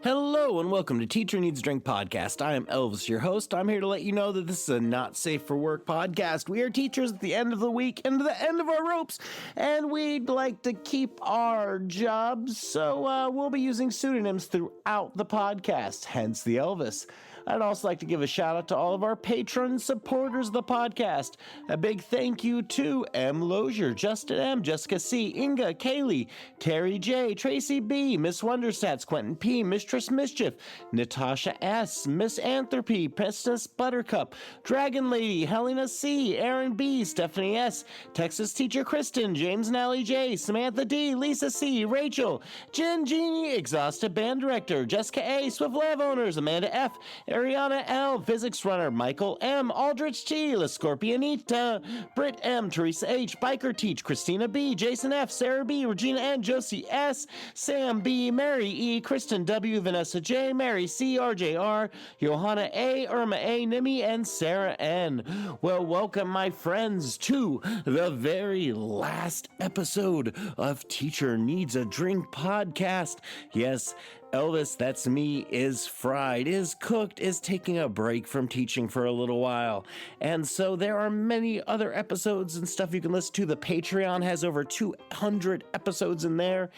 Hello and welcome to Teacher Needs a Drink podcast. I am Elvis, your host. I'm here to let you know that this is a not safe for work podcast. We are teachers at the end of the week and to the end of our ropes, and we'd like to keep our jobs, so we'll be using pseudonyms throughout the podcast, hence the Elvis. I'd also like to give a shout out to all of our patron supporters of the podcast. A big thank you to M. Lozier, Justin M., Jessica C., Inga, Kaylee, Terry J., Tracy B., Miss Wonderstats, Quentin P., Mistress Mischief, Natasha S., Miss Anthropy, Princess Buttercup, Dragon Lady, Helena C., Aaron B., Stephanie S., Texas Teacher Kristen, James and Allie J., Samantha D., Lisa C., Rachel, Jen Genie, Exhausted Band Director, Jessica A., Swift Lab Owners, Amanda F., Ariana L., Physics Runner, Michael M., Aldrich T., La Scorpionita, Britt M., Teresa H., Biker Teach, Christina B., Jason F., Sarah B., Regina N., Josie S., Sam B., Mary E., Kristen W., Vanessa J., Mary C., RJ R., Johanna A., Irma A., Nimi, and Sarah N. Well, welcome, my friends, to the very last episode of Teacher Needs a Drink podcast. Yes, Elvis, that's me, is fried, is cooked, is taking a break from teaching for a little while. And so there are many other episodes and stuff you can listen to. The Patreon has over 200 episodes in there.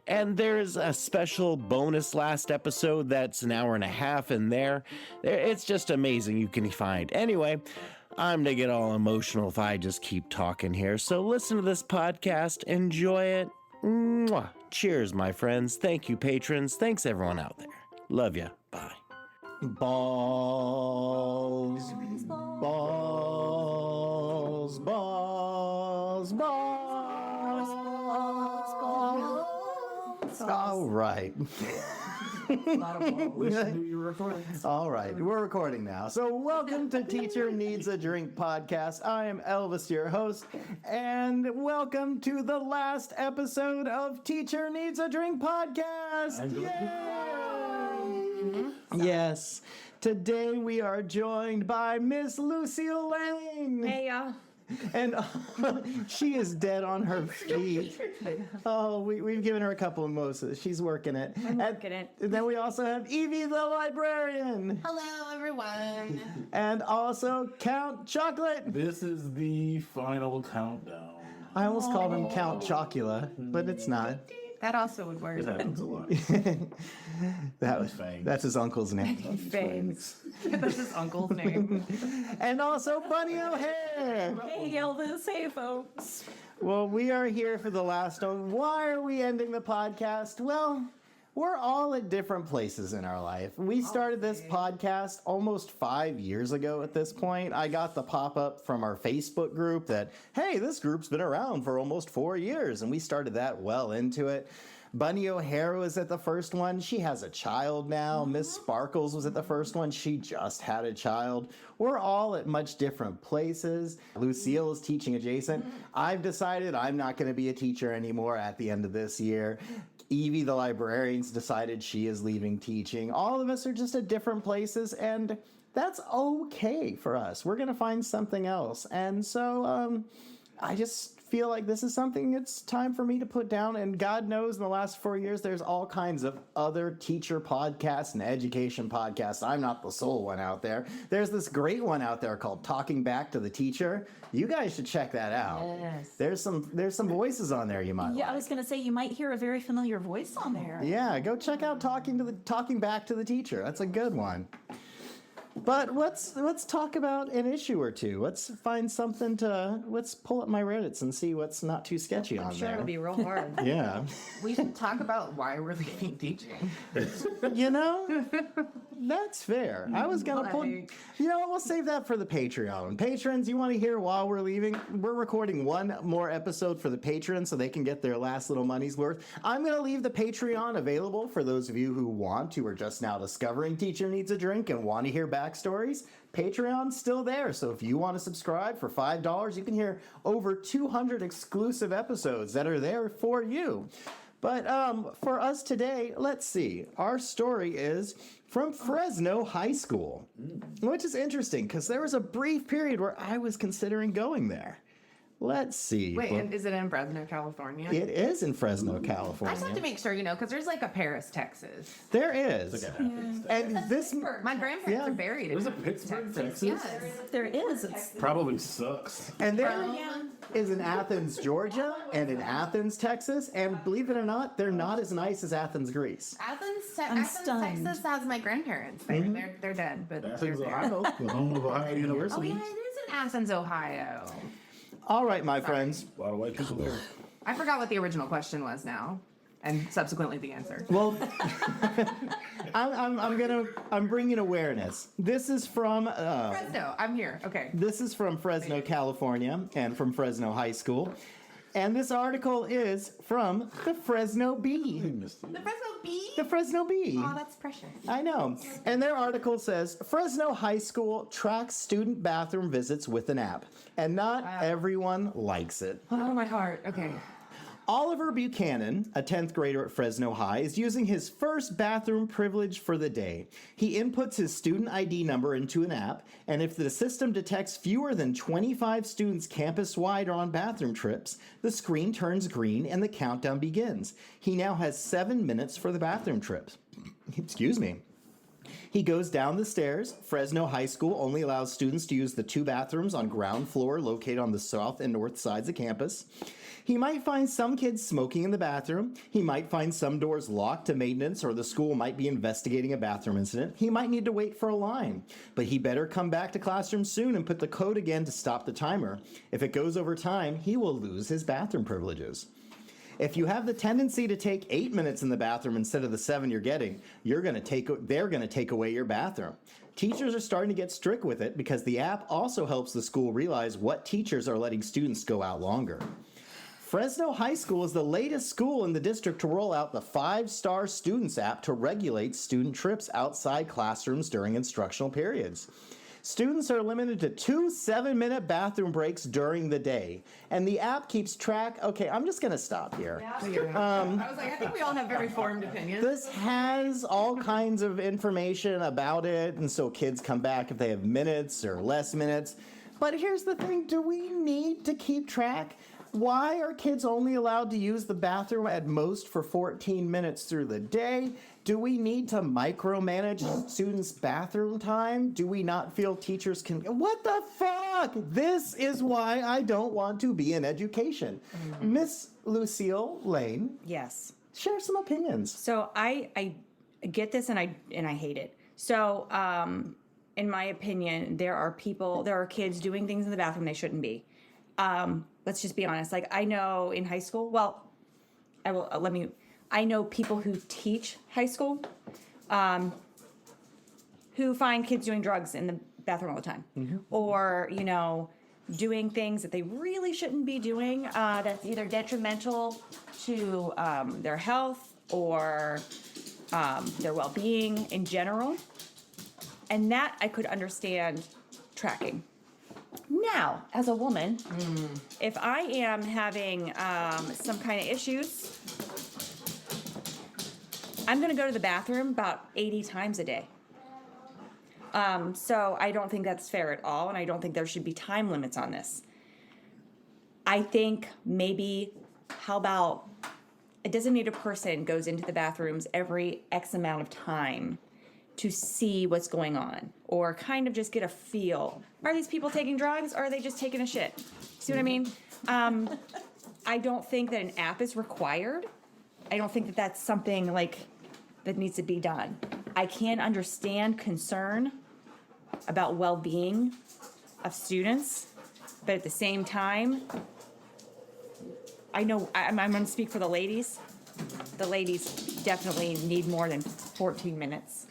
And there's a special bonus last episode that's an hour and a half in there. It's just amazing you can find. Anyway, I'm going to get all emotional if I just keep talking here. So listen to this podcast, enjoy it. Mwah. Cheers, my friends. Thank you, patrons. Thanks, everyone out there. Love ya. Bye. Balls. Balls. Balls. Balls. All right. Not a ball. Listen, you were recording. All right, we're recording now. So welcome to Teacher Needs a Drink podcast. I am Elvis, your host, and welcome to the last episode of Teacher Needs a Drink podcast. Yay! Yes, today we are joined by Miss Lucille Lane. Hey, y'all. And she is dead on her feet. Oh, we've given her a couple of mimosas. She's working it. I'm working it. And then we also have Evie the librarian. Hello, everyone. And also Count Chocolate. This is the final countdown. I almost called him Count Chocula, but it's not. That also would work. It happens a lot. That's his uncle's name. Fangs. That's his uncle's name. And also Bunny O'Hare. Hey, Elvis. Hey, folks. Well, we are here for the last one. Why are we ending the podcast? Well, we're all at different places in our life. We started this podcast almost 5 years ago at this point. I got the pop-up from our Facebook group that, hey, this group's been around for almost 4 years, and we started that well into it. Bunny O'Hare was at the first one. She has a child now. Miss Sparkles was at the first one. She just had a child. We're all at much different places. Lucille is teaching adjacent. I've decided I'm not going to be a teacher anymore at the end of this year. Evie, the librarian's decided she is leaving teaching. All of us are just at different places, and that's okay for us. We're going to find something else. And so I just feel like this is something it's time for me to put down. And God knows in the last 4 years, there's all kinds of other teacher podcasts and education podcasts. I'm not the sole one out there. There's this great one out there called Talking Back to the Teacher. You guys should check that out. Yes. There's some voices on there you might like. Yeah, I was going to say, you might hear a very familiar voice on there. Yeah, go check out Talking Back to the Teacher. That's a good one. But let's talk about an issue or two. Let's find something let's pull up my Reddits and see what's not too sketchy on Sure, there. it'll be real hard. Yeah. We should talk about why we're leaving teaching. You know, that's fair. I was going to pull... You know what? We'll save that for the Patreon. Patrons, you want to hear while we're leaving? We're recording one more episode for the patrons so they can get their last little money's worth. I'm going to leave the Patreon available for those of you who are just now discovering Teacher Needs a Drink and want to hear backstories. Patreon's still there, so if you want to subscribe for $5, you can hear over 200 exclusive episodes that are there for you. But for us today, let's see. Our story is from Fresno High School, which is interesting because there was a brief period where I was considering going there. Let's see. Wait, and is it in Fresno, California? It is in Fresno, I just have California. to make sure, because there's like a Paris, Texas. There is. Okay. And this, My grandparents Yeah. are buried in There's a Pittsburgh, Texas. Yes. There is. It's Probably sucks. and there is in Athens, Georgia, and in Athens, Texas. And believe it or not, they're not as nice as Athens, Greece. Athens, stunned. Texas has my grandparents. They're dead, but Athens, they're there. Ohio, the home of Ohio Oh University. yeah, it is in Athens, Ohio. All right, my friends. A lot of white people there. I forgot what the original question was now, and subsequently the answer. Well, I'm bringing awareness. This is from Fresno, I'm here. Okay. This is from Fresno, California, and from Fresno High School. And this article is from the Fresno Bee. Missed it. The Fresno Bee? The Fresno Bee. Oh, that's precious. I know. And their article says Fresno High School tracks student bathroom visits with an app. And not everyone likes it. Oh, my heart. Okay. Oliver Buchanan, a 10th grader at Fresno High, is using his first bathroom privilege for the day. He inputs his student ID number into an app, and if the system detects fewer than 25 students campus-wide are on bathroom trips, the screen turns green and the countdown begins. He now has 7 minutes for the bathroom trips. Excuse me. He goes down the stairs. Fresno High School only allows students to use the 2 bathrooms on ground floor located on the south and north sides of campus. He might find some kids smoking in the bathroom. He might find some doors locked to maintenance, or the school might be investigating a bathroom incident. He might need to wait for a line. But he better come back to classroom soon and put the code again to stop the timer. If it goes over time, he will lose his bathroom privileges. If you have the tendency to take 8 minutes in the bathroom instead of the 7 you're getting, they're going to take away your bathroom. Teachers are starting to get strict with it because the app also helps the school realize what teachers are letting students go out longer. Fresno High School is the latest school in the district to roll out the 5-Star Students app to regulate student trips outside classrooms during instructional periods. Students are limited to 2 7-minute bathroom breaks during the day, and the app keeps track. Okay, I'm just going to stop here. I was like, I think we all have very formed opinions. This has all kinds of information about it, and so kids come back if they have minutes or less minutes. But here's the thing, do we need to keep track? Why are kids only allowed to use the bathroom at most for 14 minutes through the day? Do we need to micromanage students' bathroom time? Do we not feel teachers can... What the fuck? This is why I don't want to be in education. Miss Lucille Lane, Yes. share some opinions. So I get this and I hate it. So in my opinion, there are kids doing things in the bathroom they shouldn't be. Let's just be honest. Like, I know in high school, well, I know people who teach high school who find kids doing drugs in the bathroom all the time. Or, doing things that they really shouldn't be doing that's either detrimental to their health or their well-being in general. And that I could understand tracking. Now, as a woman, if I am having some kind of issues, I'm going to go to the bathroom about 80 times a day. So I don't think that's fair at all, and I don't think there should be time limits on this. I think maybe, how about a designated person goes into the bathrooms every X amount of time to see what's going on, or kind of just get a feel. Are these people taking drugs, or are they just taking a shit? See what I mean? I don't think that an app is required. I don't think that that's something that needs to be done. I can understand concern about well-being of students, but at the same time, I know I'm going to speak for the ladies. The ladies definitely need more than 14 minutes.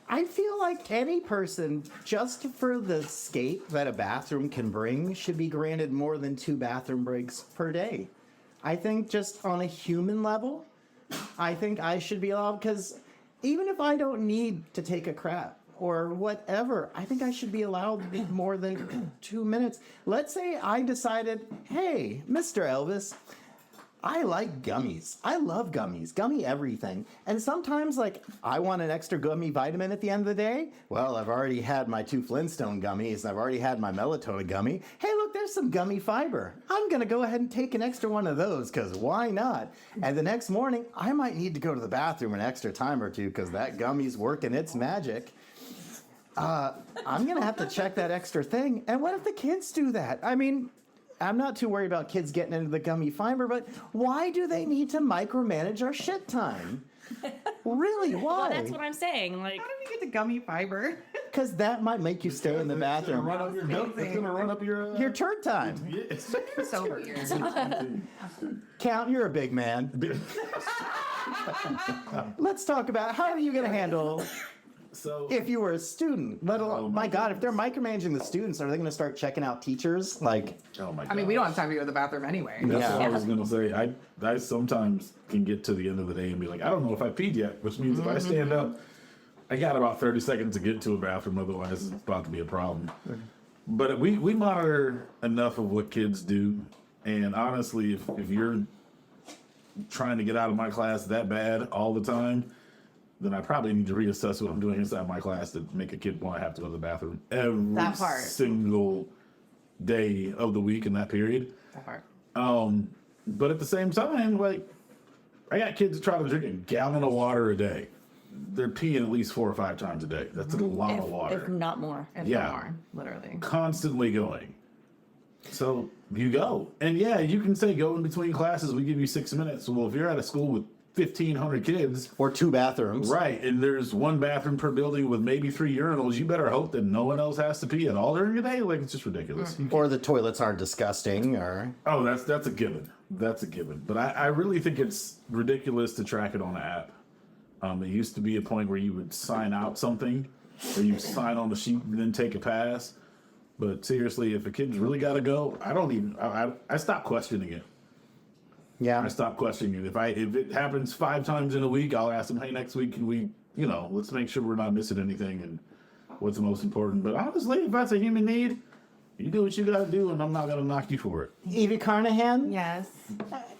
I feel like any person, just for the escape that a bathroom can bring, should be granted more than 2 bathroom breaks per day. I think just on a human level, I think I should be allowed, because even if I don't need to take a crap or whatever, I think I should be allowed more than 2 minutes. Let's say I decided, hey, Mr. Elvis, I like gummies. I love gummies. Gummy everything. And sometimes, like, I want an extra gummy vitamin at the end of the day. Well, I've already had my 2 Flintstone gummies. I've already had my melatonin gummy. Hey, look, there's some gummy fiber. I'm going to go ahead and take an extra one of those, because why not? And the next morning, I might need to go to the bathroom an extra time or two, because that gummy's working its magic. I'm going to have to check that extra thing. And what if the kids do that? I mean, I'm not too worried about kids getting into the gummy fiber, but why do they need to micromanage our shit time? Really, why? Well, that's what I'm saying. Like, How did we get to gummy fiber? Because that might make you stay in the bathroom. Run up your goat. It's gonna run up your. Your turn time. Yes. So weird. Count, you're a big man. Let's talk about how are you going to handle So if you were a student? Let alone, Oh, my my God, if they're micromanaging the students, are they going to start checking out teachers? Like, oh my God. I mean, we don't have time to go to the bathroom anyway. That's Yeah. what I was gonna say. I sometimes can get to the end of the day and be like, I don't know if I peed yet, which means if I stand up, I got about 30 seconds to get to a bathroom. Otherwise, it's about to be a problem. But we monitor enough of what kids do, and honestly, if you're trying to get out of my class that bad all the time, then I probably need to reassess what I'm doing inside my class to make a kid want to have to go to the bathroom every That part. single day of the week in that period. That part. But at the same time, like, I got kids that try to drink a gallon of water a day. They're peeing at least 4 or 5 times a day. That's a lot of water. if not more. If Yeah. not more, literally. Constantly going. So you go. And yeah, you can say go in between classes, we give you 6 minutes. Well, if you're at a school with 1,500 kids, or 2 bathrooms. right, and there's 1 bathroom per building with maybe 3 urinals, you better hope that no one else has to pee at all during the day. Like, it's just ridiculous. Or the toilets aren't disgusting, or Oh, that's a given. That's a given. But I really think it's ridiculous to track it on an app. It used to be a point where you would sign out something, or you sign on the sheet and then take a pass. But seriously, if a kid's really got to go, I stop questioning it. yeah. I stop questioning it. If it happens 5 times in a week, I'll ask them, hey, next week, can we, let's make sure we're not missing anything and what's the most important. But honestly, if that's a human need, you do what you got to do, and I'm not going to knock you for it. Evie Carnihan, Yes.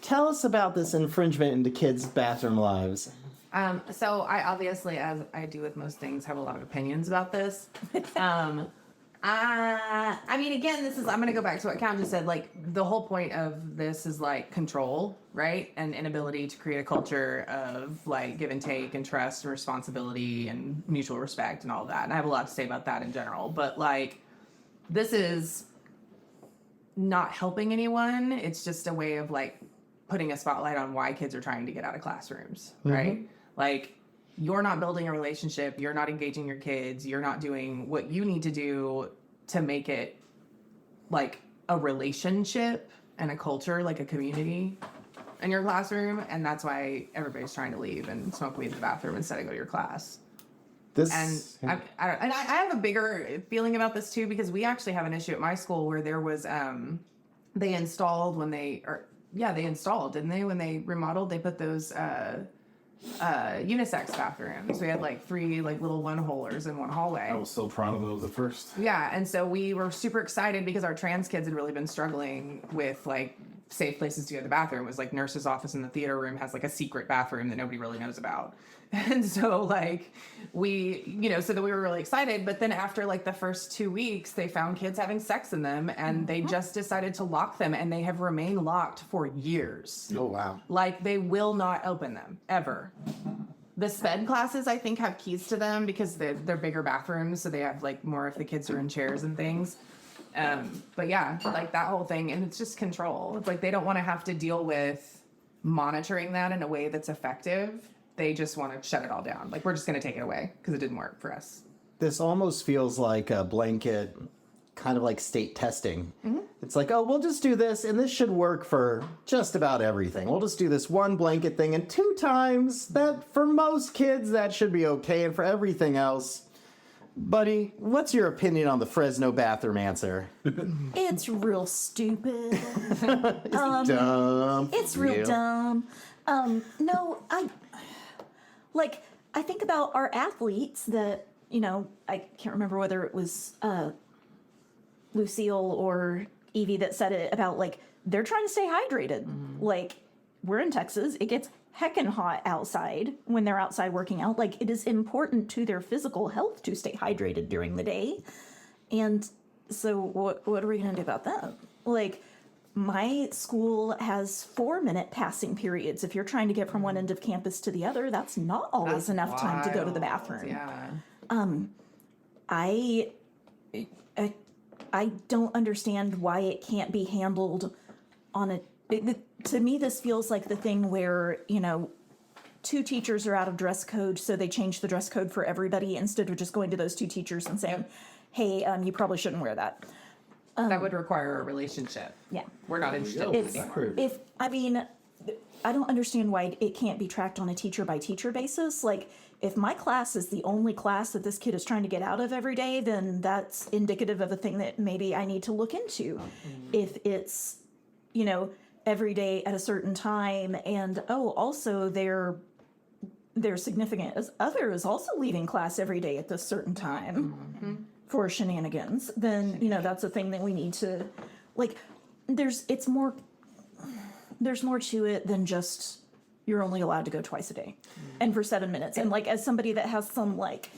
tell us about this infringement into kids' bathroom lives. So I obviously, as I do with most things, have a lot of opinions about this. I mean, again, I'm going to go back to what Cam just said. Like, the whole point of this is like control, right? And inability to create a culture of like give and take and trust and responsibility and mutual respect and all of that. And I have a lot to say about that in general. But like, this is not helping anyone. It's just a way of like putting a spotlight on why kids are trying to get out of classrooms, right? Like, you're not building a relationship, you're not engaging your kids, you're not doing what you need to do to make it like a relationship and a culture, like a community in your classroom. And that's why everybody's trying to leave and smoke weed in the bathroom instead of go to your class. This And I have a bigger feeling about this too, because we actually have an issue at my school where there was, they installed when they installed, didn't they? When they remodeled, they put those, unisex bathrooms. We had like 3 like little one-holers in one hallway. I was so proud of those at first. Yeah, and so we were super excited because our trans kids had really been struggling with like safe places to go to the bathroom. It was like nurse's office in the theater room has like a secret bathroom that nobody really knows about. And so like so that we were really excited, but then after like the first 2 weeks, they found kids having sex in them and they just decided to lock them, and they have remained locked for years. oh, wow. Like, they will not open them ever. The SPED classes, I think, have keys to them because they're bigger bathrooms, so they have like more if the kids are in chairs and things. But yeah, like that whole thing, and it's just control. It's like they don't want to have to deal with monitoring that in a way that's effective. They just want to shut it all down. Like, we're just going to take it away because it didn't work for us. This almost feels like a blanket, kind of like state testing. It's like, oh, we'll just do this, and this should work for just about everything. We'll just do this one blanket thing, and 2 times, that for most kids, that should be okay, and for everything else. Buddy, what's your opinion on the Fresno bathroom answer? It's real stupid. Dumb. It's real You. dumb. No, I think about our athletes that, I can't remember whether it was Lucille or Evie that said it about, like, they're trying to stay hydrated. Like, we're in Texas. It gets heckin' hot outside when they're outside working out. Like, it is important to their physical health to stay hydrated during the day. And so what are we going to do about that? Like, my school has 4-minute passing periods. If you're trying to get from one end of campus to the other, that's not always enough time to go to the bathroom. Yeah. I don't understand why it can't be handled on a. To me, this feels like the thing where, 2 teachers are out of dress code, so they change the dress code for everybody instead of just going to those 2 teachers and saying, "Hey, you probably shouldn't wear that." That would require a relationship. Yeah. We're not interested in It's anymore. I don't understand why it can't be tracked on a teacher by teacher basis. Like, if my class is the only class that this kid is trying to get out of every day, then that's indicative of a thing that maybe I need to look into. If it's, every day at a certain time, and also their significant other is also leaving class every day at this certain time for shenanigans, then that's a thing that we need to, like, there's more to it than just you're only allowed to go twice a day and for 7 minutes. And like, as somebody that has some like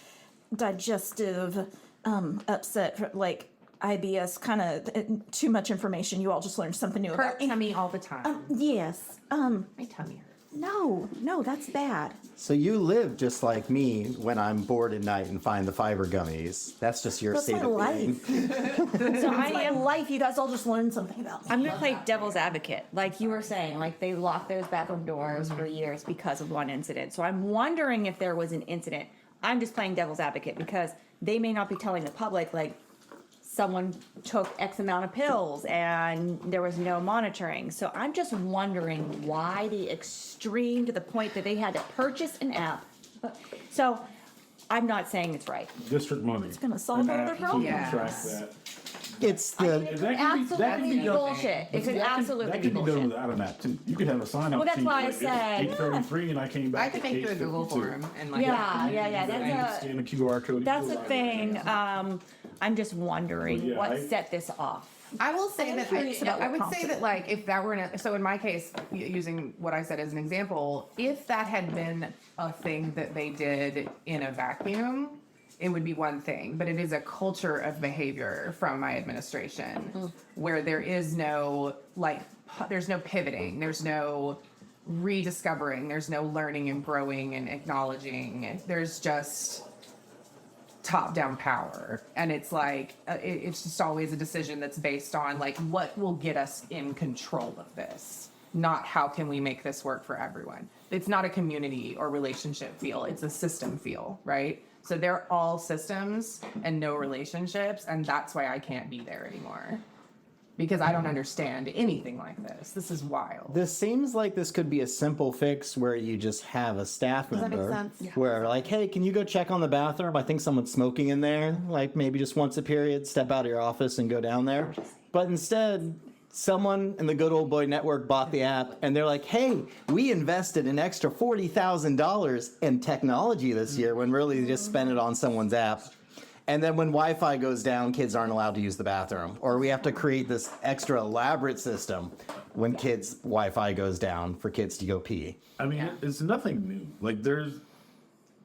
digestive upset, like IBS, kind of too much information, you all just learned something new about Hurt tummy all the time. Yes. My tummy hurts. No, that's bad. So you live just like me when I'm bored at night and find the fiber gummies. That's just your That's state my of being. life. So I am life. You guys all just learned something about me. I'm going to play devil's advocate. Like you were saying, like they locked those bathroom doors for years because of one incident. So I'm wondering if there was an incident. I'm just playing devil's advocate because they may not be telling the public, like, someone took X amount of pills and there was no monitoring. So I'm just wondering why the extreme to the point that they had to purchase an app. So I'm not saying it's right. District money. It's gonna solve all their problems. Yeah. Track Yes. that. It's the It could that can be absolutely be done. bullshit. It could absolutely That be can be done bullshit. without an app too. You could have a sign out. Well, that's sheet, why I like, it's said- 8:33 and I came back. I could at make you a Google 8:52. form and like Yeah. That's Scan the QR code. That's the thing. I'm just wondering Yeah, what I- set this off. I will say I'm that curious about I what would say prompted that it. like if that were so in my case, using what I said as an example, if that had been a thing that they did in a vacuum, it would be one thing. But it is a culture of behavior from my administration where there is no there's no pivoting, there's no rediscovering, there's no learning and growing and acknowledging. There's just top-down power, and it's like it's just always a decision that's based on like what will get us in control of this, not how can we make this work for everyone. It's not a community or relationship feel, it's a system feel, right? So they're all systems and no relationships, and that's why I can't be there anymore, because I don't understand anything like this. This is wild. This seems like this could be a simple fix where you just have a staff that make member sense? Yeah. where like, hey, can you go check on the bathroom? I think someone's smoking in there. Like maybe just once a period, step out of your office and go down there. But instead, someone in the good old boy network bought the app and they're like, hey, we invested an extra $40,000 in technology this year when really they just spent it on someone's app. And then when Wi-Fi goes down, kids aren't allowed to use the bathroom. Or we have to create this extra elaborate system when kids' Wi-Fi goes down for kids to go pee. I mean, it's nothing new. Like there's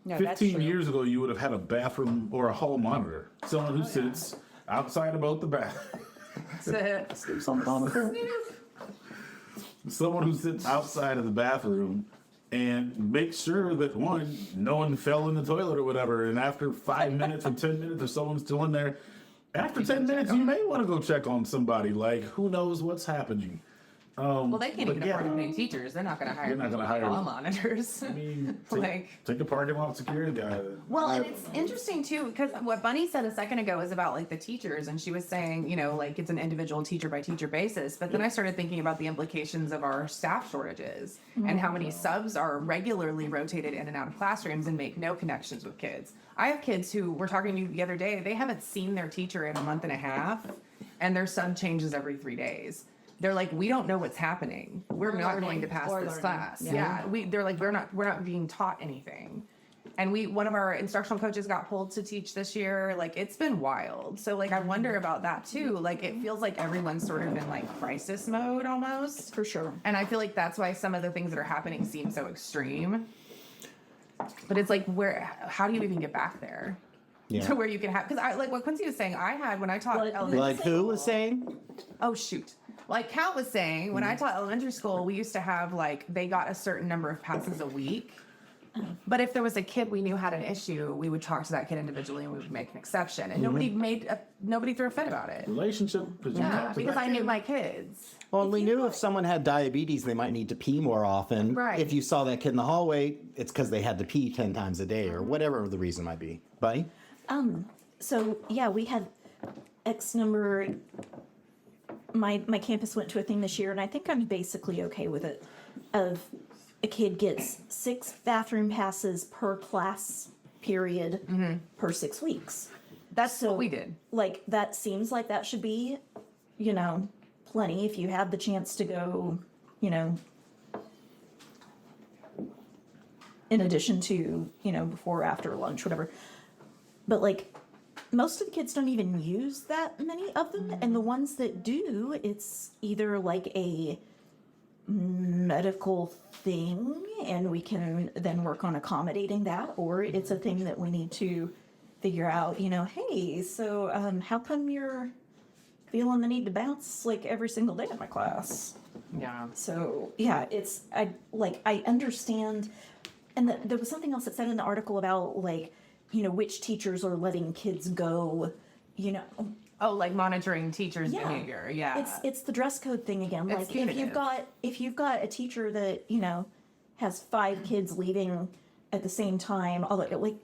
No, that's 15 true. years ago, you would have had a bathroom or a hall monitor. Someone who sits outside about the bathroom. Someone who sits outside of the bathroom and makes sure that one, no one fell in the toilet or whatever. And after 5 minutes or 10 minutes, if someone's still in there, after 10 minutes, you may want to go check on somebody. Like, who knows what's happening? Well, they can't But even yeah. afford to pay teachers. They're not going to hire They're not gonna hire- hall monitors. I mean, Like- take a parking lot security guy. Well, and it's interesting too, because what Bunny said a second ago was about like the teachers, and she was saying, like it's an individual teacher by teacher basis. But then I started thinking about the implications of our staff shortages and how many subs are regularly rotated in and out of classrooms and make no connections with kids. I have kids who were talking to the other day, they haven't seen their teacher in a month and a half, and their sub changes every 3 days. They're like, we don't know what's happening. We're not going to pass this class. Yeah. They're like, we're not being taught anything. And one of our instructional coaches got pulled to teach this year. Like, it's been wild. So, like, I wonder about that too. Like, it feels like everyone's sort of in like crisis mode almost. For sure. And I feel like that's why some of the things that are happening seem so extreme. But it's like, how do you even get back there? Yeah. To where you can have, because I like what Quincy was saying, I had when I taught elementary Like who was saying? Oh, shoot. Like Kat was saying, when I taught elementary school, we used to have like, they got a certain number of passes a week. But if there was a kid we knew had an issue, we would talk to that kid individually and we would make an exception. And nobody threw a fit about it. Relationship. Yeah, because I knew my kids. Well, we knew if someone had diabetes, they might need to pee more often. Right. If you saw that kid in the hallway, it's because they had to pee 10 times a day or whatever the reason might be. Buddy? So yeah, we had X number. My campus went to a thing this year, and I think I'm basically okay with it. Of a kid gets 6 bathroom passes per class period per 6 weeks. That's what we did. Like, that seems like that should be, plenty if you have the chance to go, in addition to, before or after lunch, whatever. But like, most of the kids don't even use that many of them. And the ones that do, it's either like a medical thing and we can then work on accommodating that, or it's a thing that we need to figure out, hey, so how come you're feeling the need to bounce like every single day in my class? Yeah. So yeah, I understand. And there was something else that said in the article about like, which teachers are letting kids go, Oh, like monitoring teachers' Yeah. behavior. Yeah. It's the dress code thing again. It's Like punitive. if you've got a teacher that has 5 kids leaving at the same time, like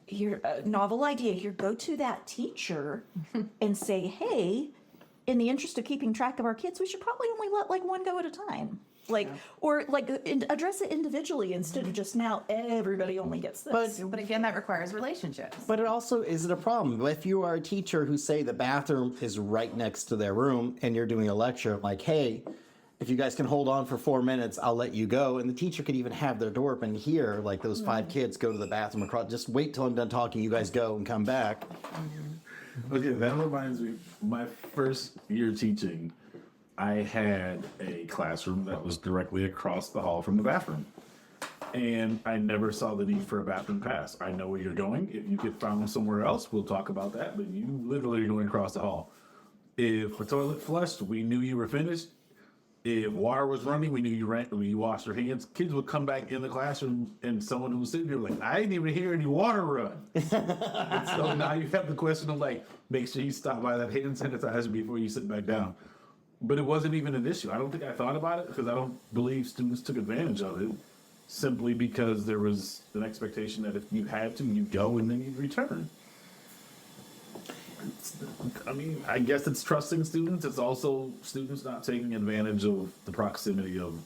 your novel idea here, go to that teacher and say, hey, in the interest of keeping track of our kids, we should probably only let like one go at a time. Like, or like address it individually instead of just now everybody only gets this. But again, that requires relationships. But it also, is it a problem? If you are a teacher who say the bathroom is right next to their room and you're doing a lecture, like, hey, if you guys can hold on for 4 minutes, I'll let you go. And the teacher could even have their door open here, like those 5 kids go to the bathroom across. Just wait till I'm done talking, you guys go and come back. Okay, that reminds me, my first year teaching, I had a classroom that was directly across the hall from the bathroom. And I never saw the need for a bathroom pass. I know where you're going. If you get found somewhere else, we'll talk about that. But you literally are going across the hall. If a toilet flushed, we knew you were finished. If water was running, we knew you washed your hands. Kids would come back in the classroom and someone who was sitting there like, I didn't even hear any water run. And so now you have the question of like, make sure you stop by that hand sanitizer before you sit back down. But it wasn't even an issue. I don't think I thought about it because I don't believe students took advantage of it simply because there was an expectation that if you had to, you'd go and then you'd return. I guess it's trusting students. It's also students not taking advantage of the proximity of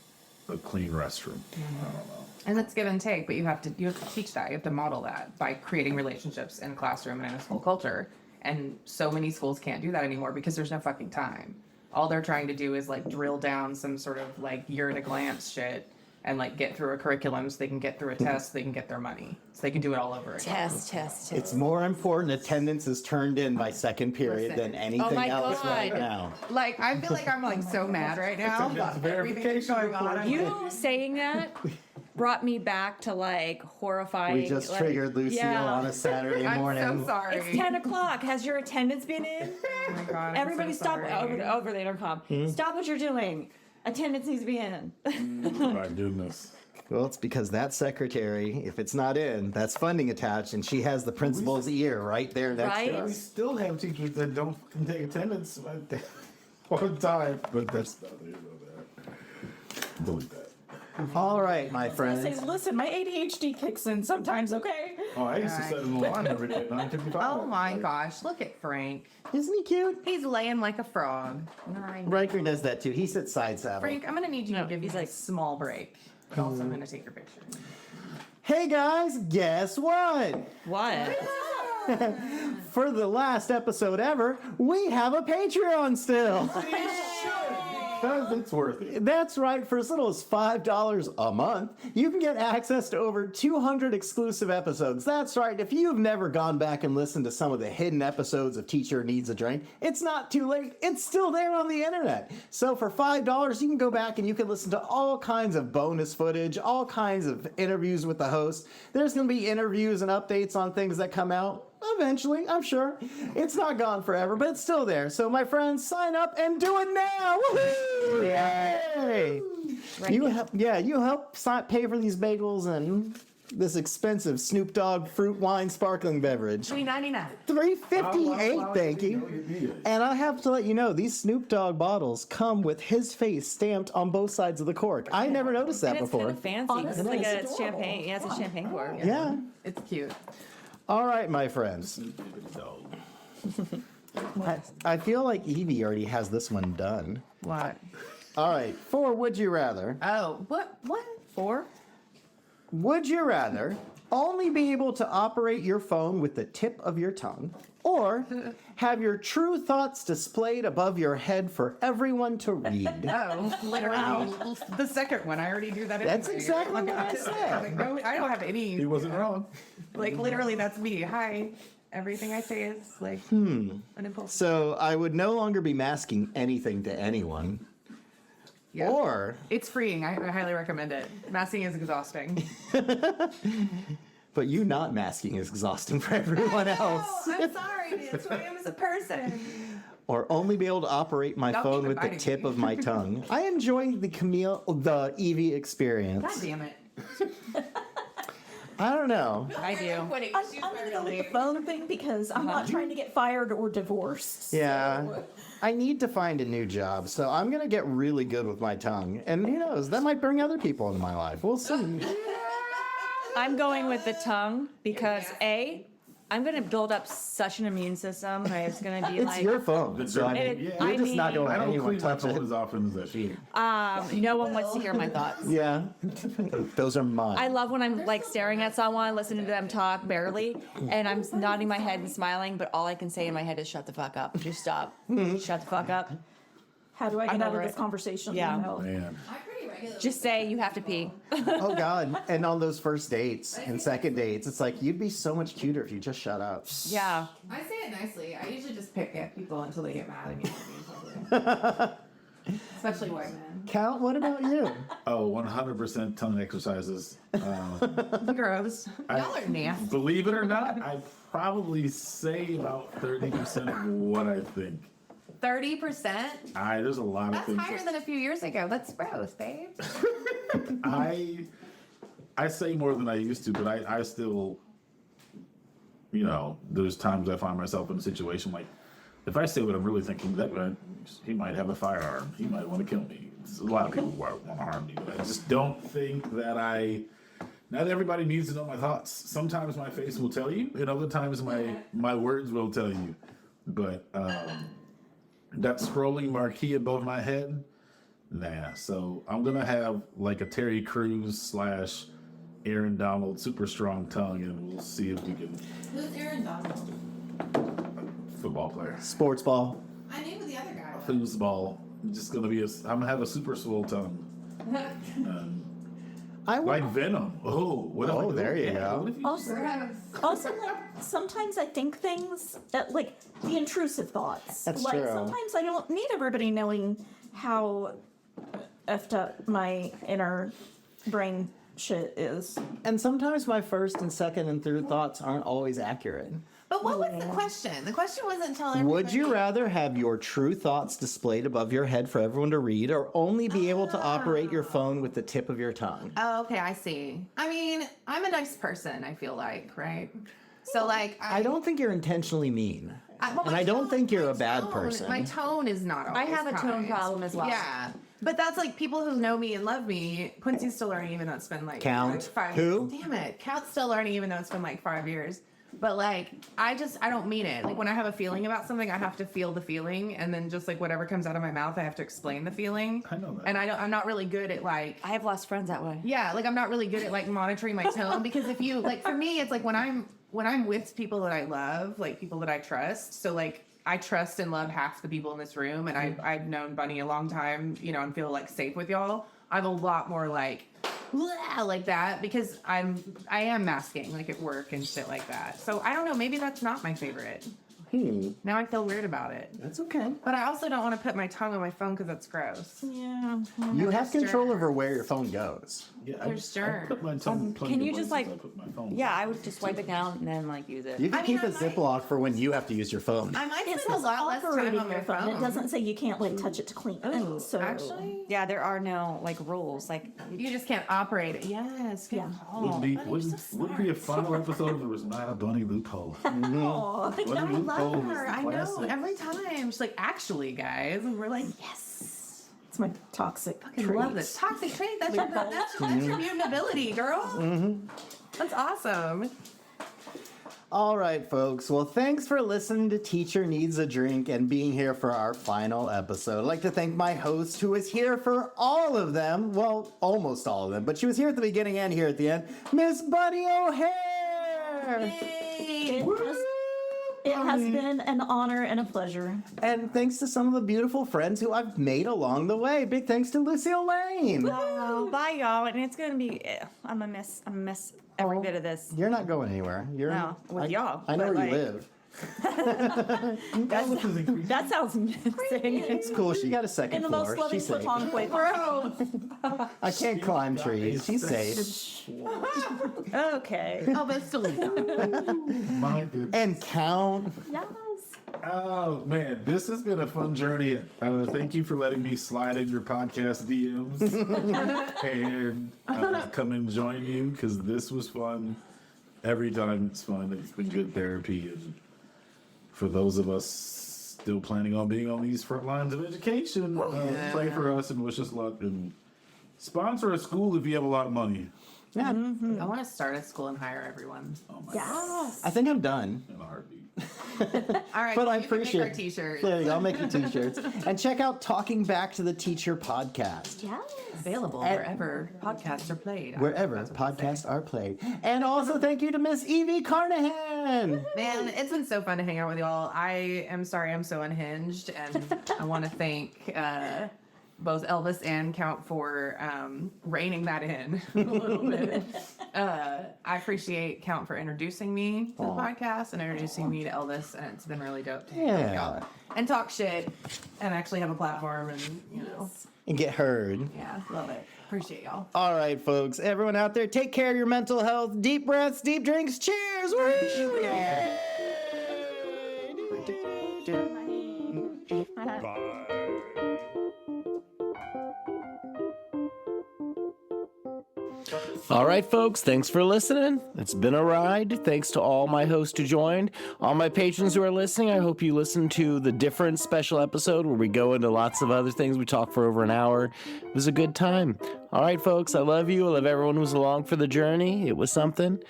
a clean restroom. I don't know. And that's give and take, but you have to teach that. You have to model that by creating relationships in a classroom and in a school culture. And so many schools can't do that anymore because there's no fucking time. All they're trying to do is like drill down some sort of like year at a glance shit and like get through a curriculum so they can get through a test, so they can get their money. So they can do it all over again. Test. It's more important attendance is turned in by second period Listen. than anything my else right God. now. Like, I feel like I'm like so mad right now about everything that's going on. You saying that brought me back to like horrifying. We just triggered Lucille on a Saturday morning. I'm so sorry. It's 10 o'clock. Has your attendance been in? Oh my God, I'm Everybody so stop sorry. over the intercom. Stop what you're doing. Attendance needs to be in. My goodness. Well, it's because that secretary, if it's not in, that's funding attached, and she has the principal's ear right there next Right? to We us. still have teachers that don't fucking take attendance all the time, but that's not that. Delete that. All right, my I friends. say, listen, my ADHD kicks in sometimes, okay? Oh, I used to set an alarm every day at 9:55. Oh my gosh, look at Frank. Isn't he cute? He's laying like a frog. Riker does that too. He sits side saddle. Frank, I'm gonna need you to give you a small break. Also, I'm gonna take your picture. Hey guys, guess what? What? For the last episode ever, we have a Patreon still. Because it's worth it. That's right. For as little as $5 a month, you can get access to over 200 exclusive episodes. That's right. If you've never gone back and listened to some of the hidden episodes of Teacher Needs a Drink, it's not too late. It's still there on the internet. So for $5, you can go back and you can listen to all kinds of bonus footage, all kinds of interviews with the host. There's going to be interviews and updates on things that come out. Eventually, I'm sure. It's not gone forever, but it's still there. So, my friends, sign up and do it now! Woohoo! Yay! Right. You help pay for these bagels and this expensive Snoop Dogg fruit wine sparkling beverage. $3.99. $3.58, thank you. And I have to let you know, these Snoop Dogg bottles come with his face stamped on both sides of the cork. I never noticed that And it's before. kind of fancy. It's like Honestly, a champagne. Yeah, it's a champagne cork. Yeah. It's cute. All right, my friends. I feel like Evie already has this one done. What? All right, for Would You Rather. Oh, what? For? Would you rather only be able to operate your phone with the tip of your tongue, or have your true thoughts displayed above your head for everyone to read? Oh, literally. The second one. I already do that. That's anyway. exactly what I said. Like, no, I don't have any. He wasn't wrong. Like, literally, that's me. Hi. Everything I say is like an impulse. So I would no longer be masking anything to anyone. Yeah. Or, It's freeing. I highly recommend it. Masking is exhausting. but you not masking is exhausting for everyone else. I'm sorry. It's who I am as a person. Or only be able to operate my Don't phone keep with the inviting tip me. of my tongue. I enjoy the Evie experience. God damn it. I don't know. I do. I'm gonna go with the phone thing because I'm not trying to get fired or divorced. Yeah. I need to find a new job, so I'm going to get really good with my tongue. And who knows, that might bring other people into my life. We'll see. I'm going with the tongue because I'm going to build up such an immune system. Right? It's going to be It's like your phone, so I mean, It- you're I just not mean- going I to don't anyone clean my touch phone it. as often as I should. no one wants to hear my thoughts. Yeah. Those are mine. I love when I'm like staring at someone, listening to them talk barely, and I'm nodding my head and smiling, but all I can say in my head is "Shut the fuck up! Just stop! Shut the fuck up! How do I get I'm out of over this it. conversation? Yeah. You know? Man. Just say you have to pee." Oh, God. And on those first dates and second dates, it's like, you'd be so much cuter if you just shut up. Yeah. I say it nicely. I usually just pick at people until they get mad at me. In public. Especially white men. Count, what about you? Oh, 100% tongue exercises. Gross. Y'all are nasty. Believe it or not, I probably say about 30% of what I think. 30%? There's a lot of That's things. higher than a few years ago. That's gross, babe. I say more than I used to, but I still, there's times I find myself in a situation like, if I say what I'm really thinking, he might have a firearm. He might want to kill me. There's a lot of people who want to harm me, but I just don't think that not everybody needs to know my thoughts. Sometimes my face will tell you, and other times my words will tell you. But that scrolling marquee above my head, nah. So I'm going to have like a Terry Crews / Aaron Donald super strong tongue, and we'll see if we can. Who's Aaron Donald? Football player. Sports ball. I knew who the other guy was. Foosball. I'm just going to be I'm going to have a super swole tongue. I Like would. Venom. Oh, what if I Oh, go- there you yeah, go. what if you- Also, like, sometimes I think things that, like, the intrusive thoughts. That's like, true. sometimes I don't need everybody knowing how effed up my inner brain shit is. And sometimes my first and second and third thoughts aren't always accurate. But what was the question? The question wasn't tell everybody. Would you rather have your true thoughts displayed above your head for everyone to read, or only be able to operate your phone with the tip of your tongue? Oh, okay, I see. I mean, I'm a nice person, I feel like, right? So, like, I don't think you're intentionally mean. well, and my I don't tone- think you're my a bad tone- person. My tone is not always I have a tone kind. problem as well. Yeah. But that's like people who know me and love me. Quincy's still learning, even though it's been like Count. 5 Who? Damn it. Count's still learning, even though it's been like 5 years. But like, I don't mean it. Like when I have a feeling about something, I have to feel the feeling, and then just like whatever comes out of my mouth, I have to explain the feeling. I know that. And I'm not really good at like. I have lost friends that way. Yeah, like I'm not really good at like monitoring my tone because if you like for me, it's like when I'm with people that I love, like people that I trust. So like I trust and love half the people in this room, and I've known Bunny a long time, you know, and feel like safe with y'all. I'm a lot more like that because I am masking like at work and shit like that. So I don't know, maybe that's not my favorite. Now I feel weird about it. That's okay. But I also don't want to put my tongue on my phone because that's gross. Yeah. You have control over where your phone goes. Yeah, There's I germs. put my tongue plenty can of you just, places like- I put my phone. Yeah, I would just wipe it down and then like use it. You can I mean, keep a I might- Ziploc for when you have to use your phone. I might It spend a says lot less time operating on my your phone. It phone. doesn't say you can't like touch it to clean it. So Actually, Yeah, there are no like rules. Like you just can't operate it. Yes. Good Yeah. call. Would be a final episode if there was not a Bunny loophole. Aw. Bunny I loophole love is her. I know. classic. Every time she's like, actually, guys, and we're like, yes. It's my toxic I trait. love this toxic trait. That's your mutant ability, girl. That's awesome. All right, folks. Well, thanks for listening to Teacher Needs a Drink and being here for our final episode. I'd like to thank my host who was here for all of them. Well, almost all of them, but she was here at the beginning and here at the end, Miss Bunny O'Hare. It has been an honor and a pleasure. And thanks to some of the beautiful friends who I've made along the way. Big thanks to Lucille Lane. oh, bye y'all, and it's gonna be. I'm gonna miss every bit of this. You're not going anywhere. You're No, with y'all, I know but, where you like- live. That sounds missing. It's cool. She got a second In the floor. most loving She's safe. platonic way possible. I can't climb trees. She's safe. Okay. Oh, but still. My goodness. And count. Yes. Oh man, this has been a fun journey. Thank you for letting me slide in your podcast DMs and come and join you because this was fun. Every time it's fun. It's been good therapy. And for those of us still planning on being on these front lines of education, pray for us and wish us luck and sponsor a school if you have a lot of money. Yeah, I want to start a school and hire everyone. Oh my Yes. I think I'm done. God, in a heartbeat. All right, But I you can make appreciate our t-shirts. There you go. I'll make you t-shirts. And check out Talking Back to the Teacher podcast. Yes. Available And- wherever podcasts are played. Wherever That's what I'm podcasts are played. And also thank you to Miss Evie Carnihan. Man, it's been so fun to hang out with y'all. I am sorry I'm so unhinged, and I want to thank both Elvis and Count for reining that in a little bit. I appreciate Count for introducing me to the podcast and introducing me to Elvis, and it's been really dope to hang out with y'all and talk shit and actually have a platform and, you know, And get heard. yeah, love it. Appreciate y'all. All right, folks. Everyone out there, take care of your mental health. Deep breaths, deep drinks. Cheers. Woo! Yay! All right, folks, thanks for listening. It's been a ride. Thanks to all my hosts who joined. All my patrons who are listening, I hope you listened to the different special episode where we go into lots of other things. We talk for over an hour. It was a good time. All right, folks, I love you. I love everyone who's along for the journey. It was something.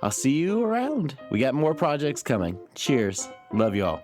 I'll see you around. We got more projects coming. Cheers. Love y'all.